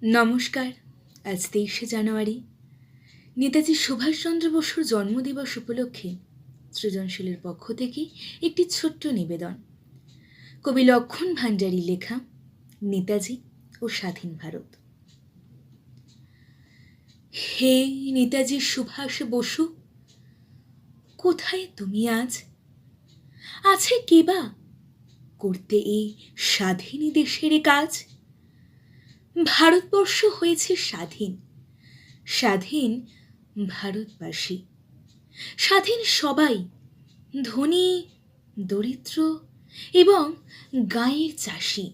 নমস্কার। আজ 23শে জানুয়ারি নেতাজি সুভাষচন্দ্র বসুর জন্মদিবস উপলক্ষে সৃজনশীলের পক্ষ থেকে একটি ছোট্ট নিবেদন। কবি লক্ষণ ভাণ্ডারীর লেখা নেতাজি ও স্বাধীন ভারত। হে নেতাজি সুভাষ বসু, কোথায় তুমি আজ? আছে কে বা করতে এই স্বাধীন দেশের কাজ? ভারতবর্ষ হয়েছে স্বাধীন, স্বাধীন ভারতবাসী, স্বাধীন সবাই, ধনী দরিদ্র এবং গাঁয়ের চাষি।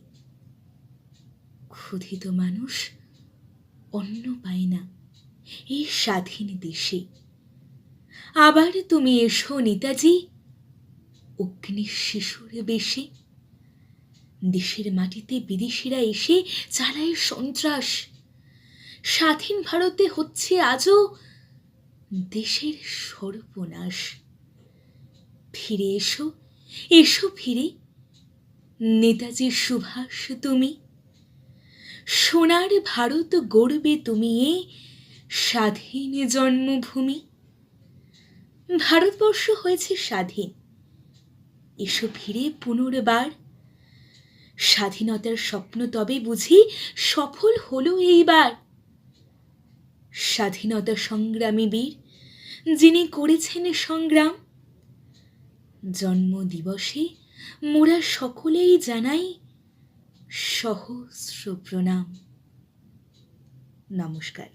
ক্ষুধিত মানুষ অন্ন পায় না এই স্বাধীন দেশে। আবার তুমি এসো নেতাজি, অগ্নি শিশুর বেশে। দেশের মাটিতে বিদেশিরা এসে চালায় সন্ত্রাস। স্বাধীন ভারতে হচ্ছে আজও দেশের সর্বনাশ। ফিরে এসো, এসো ফিরে, নেতাজি সুভাষ তুমি। সোনার ভারত গড়বে তুমি এ স্বাধীন জন্মভূমি। ভারতবর্ষ হয়েছে স্বাধীন, এসো ফিরে পুনর্বার। স্বাধীনতার স্বপ্ন তবে বুঝি সফল হলো এইবার। স্বাধীনতা সংগ্রামী বীর যিনি করেছেন সংগ্রাম, জন্মদিবসে মোরা সকলেই জানাই সহস্র প্রণাম। নমস্কার।